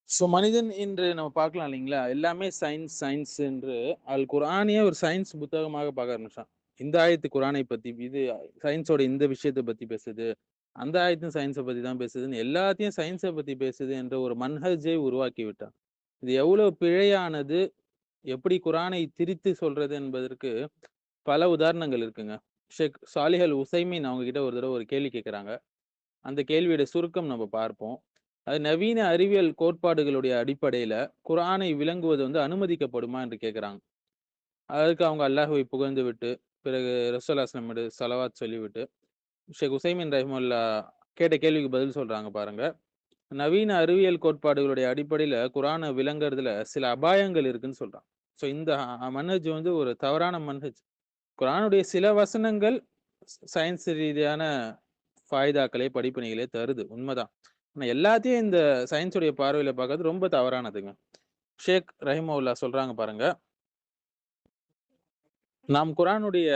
So மனிதன் என்று நம்ம பார்க்கலாம் இல்லைங்களா? எல்லாமே சயின்ஸ் சயின்ஸ் என்று குர்ஆனையே ஒரு சயின்ஸ் புத்தகமாக பார்க்க ஆரம்பிச்சான். இந்த ஆயத்து குர்ஆனை பத்தி, இது சயின்ஸோட இந்த விஷயத்த பத்தி பேசுது. அந்த ஆயத்தும் சயின்ஸ பத்தி தான் பேசுதுன்னு எல்லாத்தையும் சயின்ஸ பத்தி பேசுது என்ற ஒரு மன்ஹஜை உருவாக்கி விட்டான். இது எவ்வளவு பிழையானது, எப்படி குர்ஆனை திரித்து சொல்றது என்பதற்கு பல உதாரணங்கள் இருக்குங்க. ஷேக் சாலிஹ் அல் உசைமீன் அவங்க கிட்ட ஒரு தடவ ஒரு கேள்வி கேட்கறாங்க. அந்த கேள்வியோட சுருக்கம் நம்ம பார்ப்போம். அது நவீன அறிவியல் கோட்பாடுகளுடைய அடிப்படையில குர்ஆனை விளங்குவது அனுமதிக்கப்படுமா என்று கேட்கிறாங்க. அதற்கு அவங்க அல்லாஹ்வை புகழ்ந்து விட்டு, பிறகு ரசூலுல்லாஹி ஸல்லல்லாஹு அலைஹி வஸல்லம் மீது ஸலவாத் சொல்லிவிட்டு, ஷேக் உசைமின் ரஹிமஹுல்லாஹ் கேட்ட கேள்விக்கு பதில் சொல்றாங்க பாருங்க. நவீன அறிவியல் கோட்பாடுகளுடைய அடிப்படையில குர்ஆன விளங்குறதுல சில அபாயங்கள் இருக்குன்னு சொல்றாங்க. ஸோ இந்த மன்ஹஜ் ஒரு தவறான மன்ஹஜ். குர்ஆனுடைய சில வசனங்கள் சயின்ஸ் ரீதியான ஃபாய்தாக்களே, படிப்பினைகளே தருது. உண்மதான். ஆனா எல்லாத்தையும் இந்த சயின்ஸ் உடைய பார்வையில பார்க்கறது ரொம்ப தவறானதுங்க. ஷேக் ரஹிமஹுல்லாஹ் சொல்றாங்க பாருங்க. நாம் குர்ஆனுடைய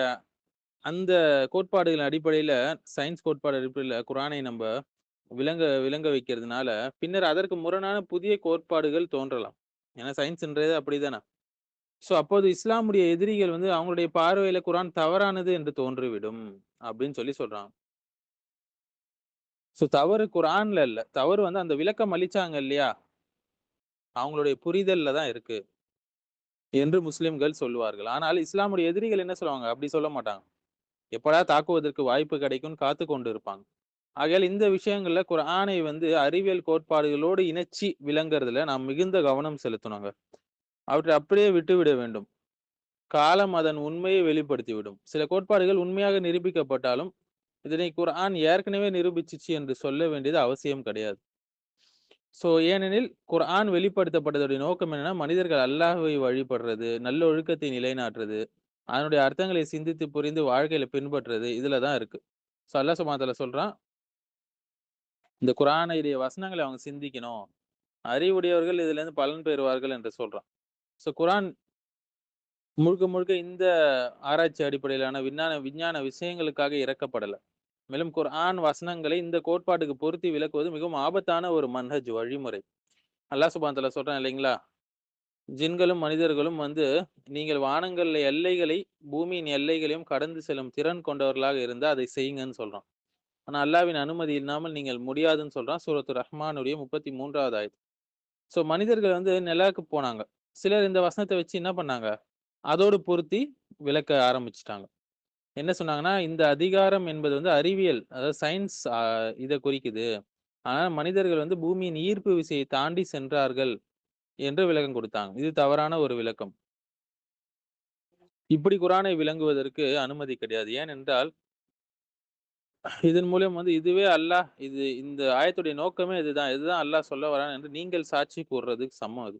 அந்த கோட்பாடுகளின் அடிப்படையில, சயின்ஸ் கோட்பாடு அடிப்படையில குர்ஆனை நம்ப விளங்க விளங்க வைக்கிறதுனால, பின்னர் அதற்கு முரணான புதிய கோட்பாடுகள் தோன்றலாம். ஏன்னா சயின்ஸ்ன்றது அப்படிதானே. ஸோ அப்போது இஸ்லாமுடைய எதிரிகள் அவங்களுடைய பார்வையில குர்ஆன் தவறானது என்று தோன்றிவிடும் அப்படின்னு சொல்றாங்க. ஸோ தவறு குர்ஆன்ல இல்ல. தவறு அந்த விளக்கம் அளிச்சாங்க இல்லையா? அவங்களுடைய புரிதல்ல தான் இருக்கு என்று முஸ்லிம்கள் சொல்லுவார்கள். ஆனால் இஸ்லாமுடைய எதிரிகள் என்ன சொல்லுவாங்க? அப்படி சொல்ல மாட்டாங்க. எப்படா தாக்குவதற்கு வாய்ப்பு கிடைக்கும்னு காத்துக் கொண்டு இருப்பாங்க. ஆகையால் இந்த விஷயங்கள்ல குர்ஆனை அறிவியல் கோட்பாடுகளோடு இணைச்சு விளங்குறதுல நாம் மிகுந்த கவனம் செலுத்தணுங்க. அவற்றை அப்படியே விட்டுவிட வேண்டும். காலம் அதன் உண்மையை வெளிப்படுத்திவிடும். சில கோட்பாடுகள் உண்மையாக நிரூபிக்கப்பட்டாலும், இதனை குர்ஆன் ஏற்கனவே நிரூபிச்சுச்சு என்று சொல்ல வேண்டியது அவசியம் கிடையாது. ஸோ ஏனெனில் குர்ஆன் வெளிப்படுத்தப்பட்டதுடைய நோக்கம் என்னன்னா, மனிதர்கள் அல்லாஹ்வை வழிபடுறது, நல்லொழுக்கத்தை நிலைநாட்டுறது, அதனுடைய அர்த்தங்களை சிந்தித்து புரிந்து வாழ்க்கையில பின்பற்றுறது, இதுல தான் இருக்கு. ஸோ அல்லாஹ் சுப்ஹானஹு வ தஆலா சொல்றான், இந்த குர்ஆனுடைய வசனங்களை அவங்க சிந்திக்கணும். அறிவுடையவர்கள் இதிலிருந்து பலன் பெறுவார்கள் என்று சொல்றான். ஸோ குர்ஆன் முழுக்க முழுக்க இந்த ஆராய்ச்சி அடிப்படையிலான விஞ்ஞான விஷயங்களுக்காக இறக்கப்படல. மேலும் குர்ஆன் வசனங்களை இந்த கோட்பாட்டுக்கு பொருத்தி விளக்குவது மிகவும் ஆபத்தான ஒரு மன்ஹஜ் வழிமுறை. அல்லாஹ் சுப்ஹானஹு வ தஆலா சொல்றான் இல்லைங்களா? ஜின்களும் மனிதர்களும் நீங்கள் வானங்கள்ல எல்லைகளை, பூமியின் எல்லைகளையும் கடந்து செல்லும் திறன் கொண்டவர்களாக இருந்தா அதை செய்யுங்கன்னு சொல்றான். ஆனா அல்லாஹ்வின் அனுமதி இல்லாமல் நீங்கள் முடியாதுன்னு சொல்றான். சூரத்து ரஹ்மானுடைய 33வது ஆயத். ஸோ மனிதர்கள் நிலாவுக்கு போனாங்க. சிலர் இந்த வசனத்த வச்சு என்ன பண்ணாங்க? அதோடு பொருத்தி விளக்க ஆரம்பிச்சுட்டாங்க. என்ன சொன்னாங்கன்னா, இந்த அதிகாரம் என்பது அறிவியல், அதாவது சயின்ஸ் இத குறிக்குது. ஆனா மனிதர்கள் பூமியின் ஈர்ப்பு விசையை தாண்டி சென்றார்கள் என்று விளக்கம் கொடுத்தாங்க. இது தவறான ஒரு விளக்கம். இப்படி குர்ஆனை விளங்குவதற்கு அனுமதி கிடையாது. ஏனென்றால், இதன் மூலம் இதுவே இந்த ஆயத்துடைய நோக்கமே இதுதான். இதுதான் அல்லாஹ் சொல்ல வரான் என்று நீங்கள் சாட்சி கூறுறதுக்கு சமம் அது.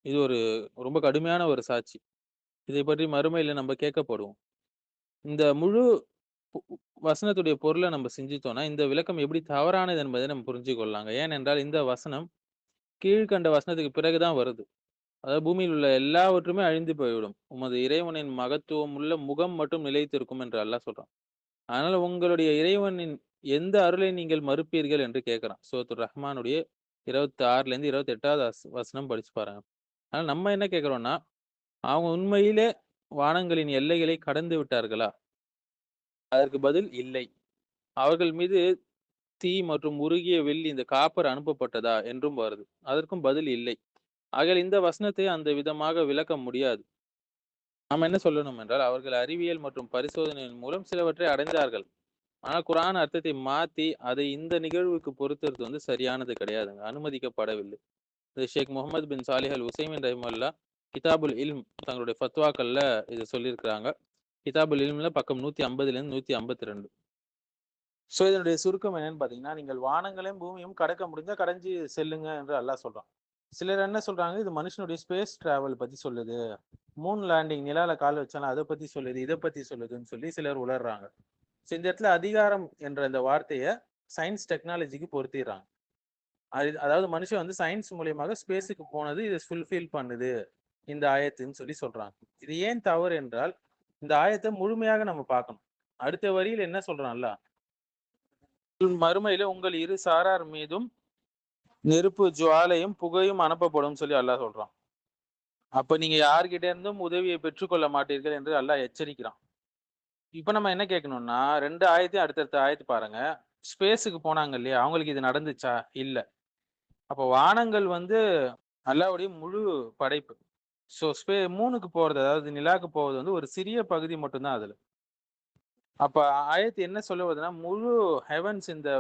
இது ரொம்ப கடுமையான ஒரு சாட்சி. இதை பற்றி மறுமையில நம்ம கேட்கப்படுவோம். இந்த முழு உ உ வசனத்துடைய பொருள நம்ம சிந்தித்தோம்னா, இந்த விளக்கம் எப்படி தவறானது என்பதை நம்ம புரிஞ்சுக் கொள்ளலாங்க. ஏனென்றால், இந்த வசனம் கீழ்க்கண்ட வசனத்துக்கு பிறகு தான் வருது. அதாவது பூமியில் உள்ள எல்லாவற்றுமே அழிந்து போய்விடும். உமது இறைவனின் மகத்துவம் உள்ள முகம் மட்டும் நிலைத்திருக்கும் என்று அல்லாஹ் சொல்றான். அதனால உங்களுடைய இறைவனின் எந்த அருளை நீங்கள் மறுப்பீர்கள் என்று கேட்கிறான். சூரத்துர் ரஹ்மானுடைய 26லேருந்து 28வது வசனம் படிச்சு பாருங்க. அதனால நம்ம என்ன கேட்கிறோம்னா, அவங்க உண்மையிலே வானங்களின் எல்லைகளை கடந்து விட்டார்களா? அதற்கு பதில் இல்லை. அவர்கள் மீது தீ மற்றும் உருகிய வெள்ளி, இந்த காப்பர் அனுப்பப்பட்டதா என்றும் வருது. அதற்கும் பதில் இல்லை. ஆகையால் இந்த வசனத்தை அந்த விதமாக விளக்க முடியாது. நாம் என்ன சொல்லணும் என்றால், அவர்கள் அறிவியல் மற்றும் பரிசோதனையின் மூலம் சிலவற்றை அடைந்தார்கள். ஆனா குர்ஆன் அர்த்தத்தை மாத்தி, அதை இந்த நிகழ்வுக்கு பொருத்துறது சரியானது கிடையாதுங்க. அனுமதிக்கப்படவில்லை. இது ஷேக் முஹம்மது பின் சாலிஹ் அல் உசைமின் ரஹிமஹுல்லாஹ் கிதாபுல் இல்ம் தங்களுடைய ஃபத்வாக்கள்ல இத சொல்லியிருக்கிறாங்க. கிதாபுல் இல்ம்ல பக்கம் 150லேருந்து 152. ஸோ இதனுடைய சுருக்கம் என்னன்னு பார்த்தீங்கன்னா, நீங்கள் வானங்களையும் பூமியும் கடக்க முடிஞ்சா கடஞ்சு செல்லுங்க என்று அல்லாஹ் சொல்றான். சிலர் என்ன சொல்றாங்க, இது மனுஷனுடைய ஸ்பேஸ் டிராவல் பத்தி சொல்லுது. மூன் லேண்டிங், நிலால கால் வச்சாலும் அத பத்தி சொல்லுது, இத பத்தி சொல்லுதுன்னு சொல்லி சிலர் உளறுறாங்க. ஸோ இந்த இடத்துல அதிகாரம் என்ற இந்த வார்த்தைய சயின்ஸ் டெக்னாலஜிக்கு பொருத்திடுறாங்க. அதாவது மனுஷன் சயின்ஸ் மூலியமாக ஸ்பேஸுக்கு போனது இத ஃபுல்ஃபில் பண்ணுது இந்த ஆயத்துன்னு சொல்றாங்க. இது ஏன் தவறு என்றால், இந்த ஆயத்த முழுமையாக நம்ம பார்க்கணும். அடுத்த வரியில என்ன சொல்றான் அல்லாஹ்? மறுமையில உங்கள் இரு சாரார் மீதும் நெருப்பு ஜுவாலையும் புகையும் அனுப்பப்படும் சொல்லி அல்லாஹ் சொல்றான். அப்ப நீங்க யார்கிட்ட இருந்தும் உதவியை பெற்றுக்கொள்ள மாட்டீர்கள் என்று அல்லாஹ் எச்சரிக்கிறான். இப்ப நம்ம என்ன கேட்கணும்னா, 2 ஆயத்தையும் அடுத்தடுத்த ஆயத்து பாருங்க. ஸ்பேஸ்க்கு போனாங்க இல்லையா? அவங்களுக்கு இது நடந்துச்சா? இல்ல. அப்ப வானங்கள் வந்து அல்லாஹ்வுடைய முழு படைப்பு. ஸோ 3க்கு போறது, அதாவது நிலாக்கு போவது வந்து ஒரு சிறிய பகுதி மட்டும் தான் அதுல. அப்ப ஆயத்து என்ன சொல்ல வருதுன்னா, முழு ஹெவன்ஸ் இந்த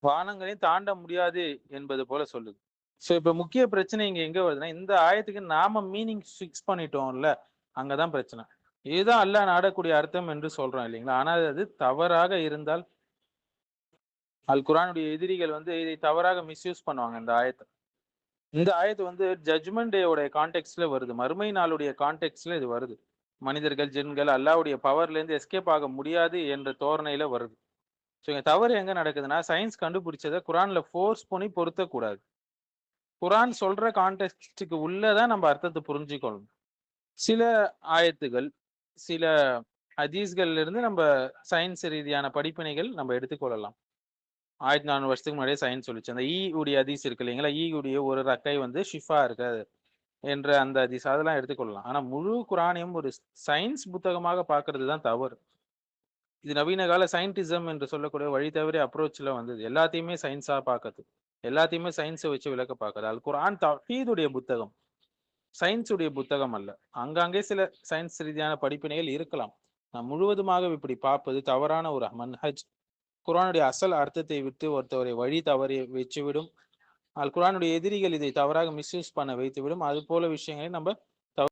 வானங்களையும் தாண்ட முடியாது என்பது போல சொல்லுது. ஸோ இப்ப முக்கிய பிரச்சனை இங்க எங்க வருதுன்னா, இந்த ஆயத்துக்கு நாம மீனிங் ஃபிக்ஸ் பண்ணிட்டோம்ல, அங்க தான் பிரச்சனை. இதுதான் அல்லாஹ் நாடக்கூடிய அர்த்தம் என்று சொல்றோம் இல்லைங்களா? ஆனா அது தவறாக இருந்தால், அல் குர்ஆனுடைய எதிரிகள் வந்து இதை தவறாக மிஸ்யூஸ் பண்ணுவாங்க இந்த ஆயத்த. இந்த ஆயத்து வந்து ஜட்ஜ்மென்ட் டே உடைய கான்டெக்ஸ்ட்ல வருது. மறுமை நாளுடைய கான்டெக்ஸ்ட்ல இது வருது. மனிதர்கள், ஜின்கள் அல்லாஹ்வுடைய பவர்ல இருந்து எஸ்கேப் ஆக முடியாது என்ற தோரணையில வருது. ஸோ இங்க தவறு எங்க நடக்குதுன்னா, சயன்ஸ் கண்டுபிடிச்சத குர்ஆன்ல ஃபோர்ஸ் பண்ணி பொருத்தக்கூடாது. குர்ஆன் சொல்ற கான்டெக்ஸ்ட்க்கு உள்ள தான் நம்ம அர்த்தத்த புரிஞ்சுக்கணும். சில ஆயத்துகள், சில ஹதீஸ்கள்ல இருந்து நம்ப சயன்ஸ் ரீதியான படிப்பினைகள் நம்ம எடுத்துக்கொள்ளலாம். 1400 வருஷத்துக்கு முன்னாடியே சயன்ஸ் சொல்லுச்சு. அந்த உடைய ஹதீஸ் இருக்கு இல்லைங்களா? உடைய ஒரு ரெக்கை வந்து ஷிஃபா இருக்காது என்ற அந்த ஹதீஸ் அதெல்லாம் எடுத்துக்கொள்ளலாம். ஆனா முழு குர்ஆனையும் ஒரு சயன்ஸ் புத்தகமாக பார்க்கிறது தான் தவறு. இது நவீன கால சயின்டிசம் என்று சொல்லக்கூடிய வழி தவறிய அப்ரோச்ல வந்தது. எல்லாத்தையுமே சயன்ஸா பார்க்குது. எல்லாத்தையுமே சயன்ஸ வச்சு விளக்க பார்க்குது. அல் குர்ஆன் தவ்ஹீதுடைய புத்தகம். சயின்ஸ் உடைய புத்தகம் அல்ல. அங்கங்கே சில சயன்ஸ் ரீதியான படிப்பினைகள் இருக்கலாம். நான் முழுவதுமாக இப்படி பார்ப்பது தவறான ஒரு மன்ஹஜ். குர்ஆனுடைய அசல் அர்த்தத்தை விட்டு ஒருத்தவரை வழி தவறி வச்சுவிடும். அல் குர்ஆனுடைய எதிரிகள் இதை தவறாக மிஸ்யூஸ் பண்ண வைத்துவிடும். அது போல விஷயங்களை நம்ம